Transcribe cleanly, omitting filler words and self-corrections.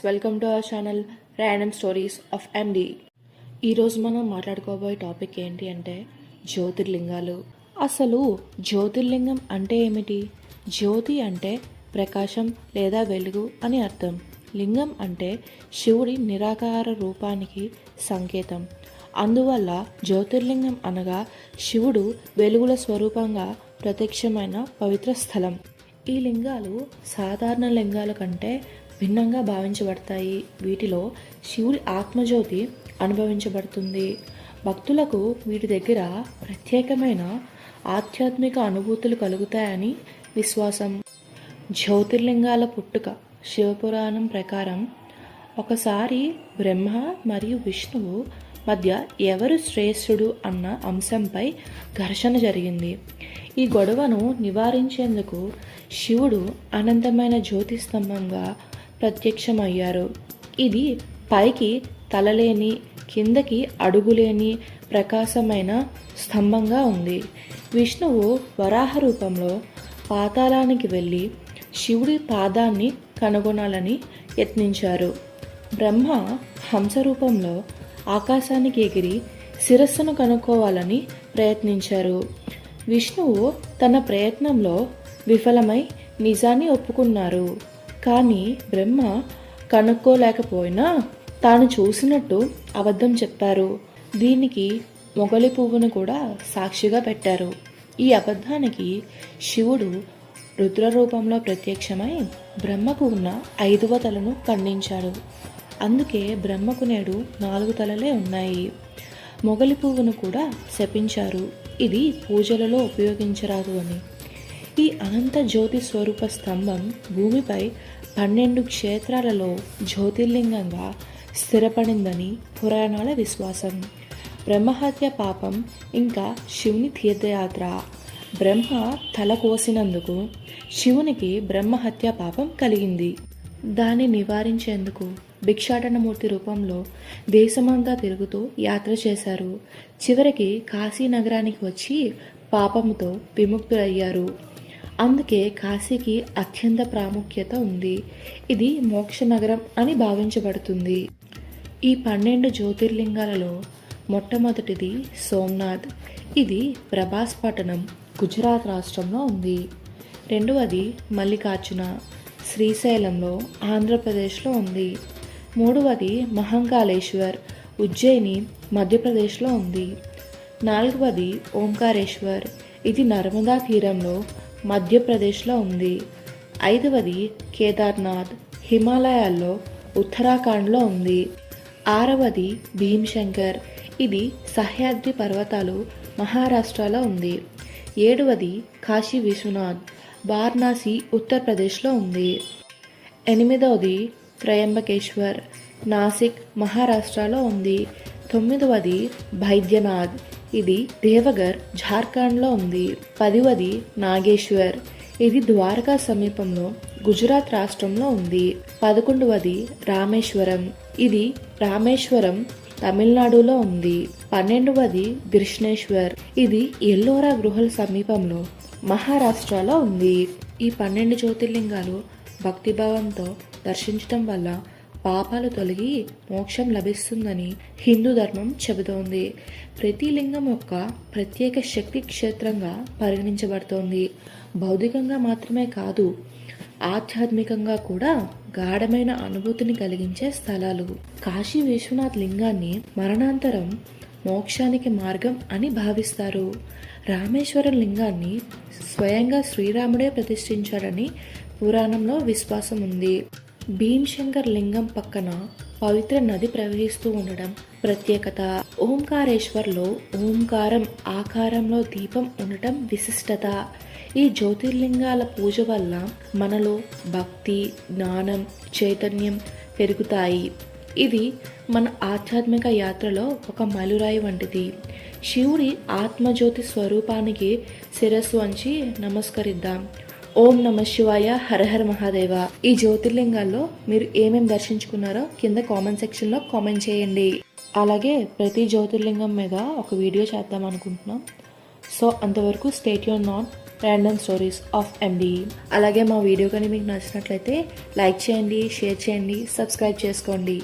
Welcome to our channel random stories of MD. ఈరోజు మనం మాట్లాడుకోబోయే topic ఏంటి అంటే జ్యోతిర్లింగాలు. అసలు జ్యోతిర్లింగం అంటే ఏమిటి? జ్యోతి అంటే ప్రకాశం లేదా వెలుగు అని అర్థం. లింగం అంటే శివుడి నిరాకార రూపానికి సంకేతం. అందువల్ల జ్యోతిర్లింగం అనగా శివుడు వెలుగుల స్వరూపంగా ప్రత్యక్షమైన పవిత్ర స్థలం. ఈ లింగాలు సాధారణ లింగాల కంటే భిన్నంగా భావించబడతాయి. వీటిలో శివుడి ఆత్మజ్యోతి అనుభవించబడుతుంది. భక్తులకు వీటి దగ్గర ప్రత్యేకమైన ఆధ్యాత్మిక అనుభూతులు కలుగుతాయని విశ్వాసం. జ్యోతిర్లింగాల పుట్టుక. శివపురాణం ప్రకారం ఒకసారి బ్రహ్మ మరియు విష్ణువు మధ్య ఎవరు శ్రేష్ఠుడు అన్న అంశంపై ఘర్షణ జరిగింది. ఈ గొడవను నివారించేందుకు శివుడు అనంతమైన జ్యోతిస్తంభంగా ప్రత్యక్షమయ్యారు. ఇది పైకి తలలేని, కిందకి అడుగులేని ప్రకాశమైన స్తంభంగా ఉంది. విష్ణువు వరాహ రూపంలో పాతాళానికి వెళ్ళి శివుడి పాదాన్ని కనుగొనాలని యత్నించారు. బ్రహ్మ హంస రూపంలో ఆకాశానికి ఎగిరి శిరస్సును కనుక్కోవాలని ప్రయత్నించారు. విష్ణువు తన ప్రయత్నంలో విఫలమై నిజాన్ని ఒప్పుకున్నారు. కానీ బ్రహ్మ కనుక్కోలేకపోయినా తాను చూసినట్టు అబద్ధం చెప్పారు. దీనికి మొగలి పువ్వును కూడా సాక్షిగా పెట్టారు. ఈ అబద్ధానికి శివుడు రుద్ర రూపంలో ప్రత్యక్షమై బ్రహ్మకు ఉన్న 5వ తలను ఖండించాడు. అందుకే బ్రహ్మకు నేడు 4 తలలే ఉన్నాయి. మొగలి పువ్వును కూడా శపించారు. ఇది పూజలలో ఉపయోగించరాదు అని. ఈ అనంత జ్యోతి స్వరూప స్తంభం భూమిపై 12 క్షేత్రాలలో జ్యోతిర్లింగంగా స్థిరపడిందని పురాణాల విశ్వాసం. బ్రహ్మహత్య పాపం ఇంకా శివుని తీర్థయాత్ర. బ్రహ్మ తల కోసినందుకు శివునికి బ్రహ్మహత్య పాపం కలిగింది. దాన్ని నివారించేందుకు భిక్షాటనమూర్తి రూపంలో దేశమంతా తిరుగుతూ యాత్ర చేశారు. చివరికి కాశీ నగరానికి వచ్చి పాపముతో విముక్తులయ్యారు. అందుకే కాశీకి అత్యంత ప్రాముఖ్యత ఉంది. ఇది మోక్ష నగరం అని భావించబడుతుంది. ఈ 12 జ్యోతిర్లింగాలలో మొట్టమొదటిది సోమనాథ్. ఇది ప్రభాస్ పట్టణం, గుజరాత్ రాష్ట్రంలో ఉంది. రెండవది మల్లికార్జున, శ్రీశైలంలో ఆంధ్రప్రదేశ్లో ఉంది. మూడవది మహంకాళేశ్వర్, ఉజ్జయిని, మధ్యప్రదేశ్లో ఉంది. 4వది ఓంకారేశ్వర్, ఇది నర్మదా తీరంలో మధ్యప్రదేశ్లో ఉంది. 5వది కేదార్నాథ్, హిమాలయాల్లో ఉత్తరాఖండ్లో ఉంది. 6వది భీమ్శంకర్, ఇది సహ్యాద్రి పర్వతాలు మహారాష్ట్రలో ఉంది. 7వది కాశీ విశ్వనాథ్, వారణాసి ఉత్తరప్రదేశ్లో ఉంది. 8వది త్రయంబకేశ్వర్, నాసిక్ మహారాష్ట్రలో ఉంది. 9వది బైద్యనాథ్, ఇది దేవగర్ జార్ఖండ్లో ఉంది. 10వది నాగేశ్వర్, ఇది ద్వారకా సమీపంలో గుజరాత్ రాష్ట్రంలో ఉంది. 11వది రామేశ్వరం, ఇది రామేశ్వరం తమిళనాడులో ఉంది. 12వది కృష్ణేశ్వర్, ఇది ఎల్లోరా గుహల సమీపంలో మహారాష్ట్రలో ఉంది. ఈ 12 జ్యోతిర్లింగాలు భక్తిభావంతో దర్శించడం వల్ల పాపాలు తొలగి మోక్షం లభిస్తుందని హిందూ ధర్మం చెబుతోంది. ప్రతి లింగం యొక్క ప్రత్యేక శక్తి క్షేత్రంగా పరిగణించబడుతోంది. భౌతికంగా మాత్రమే కాదు, ఆధ్యాత్మికంగా కూడా గాఢమైన అనుభూతిని కలిగించే స్థలాలు. కాశీ విశ్వనాథ్ లింగాన్ని మరణాంతరం మోక్షానికి మార్గం అని భావిస్తారు. రామేశ్వరం లింగాన్ని స్వయంగా శ్రీరాముడే ప్రతిష్ఠించాడని పురాణంలో విశ్వాసం ఉంది. భీమ్శంకర్ లింగం పక్కన పవిత్ర నది ప్రవహిస్తూ ఉండడం ప్రత్యేకత. ఓంకారేశ్వర్లో ఓంకారం ఆకారంలో దీపం ఉండటం విశిష్టత. ఈ జ్యోతిర్లింగాల పూజ వల్ల మనలో భక్తి, జ్ఞానం, చైతన్యం పెరుగుతాయి. ఇది మన ఆధ్యాత్మిక యాత్రలో ఒక మైలురాయి వంటిది. శివుడి ఆత్మజ్యోతి స్వరూపానికి శిరస్సు వంచి నమస్కరిద్దాం. ఓం నమ శివాయ, హర హర మహాదేవ. ఈ జ్యోతిర్లింగాల్లో మీరు ఏమేమి దర్శించుకున్నారో కింద కామెంట్ సెక్షన్లో కామెంట్ చేయండి. అలాగే ప్రతి జ్యోతిర్లింగం మీద ఒక వీడియో చేద్దాం అనుకుంటున్నాం. సో అంతవరకు stay tuned on random stories of MD. అలాగే మా వీడియో కానీ మీకు నచ్చినట్లయితే లైక్ చేయండి, షేర్ చేయండి, సబ్స్క్రైబ్ చేసుకోండి.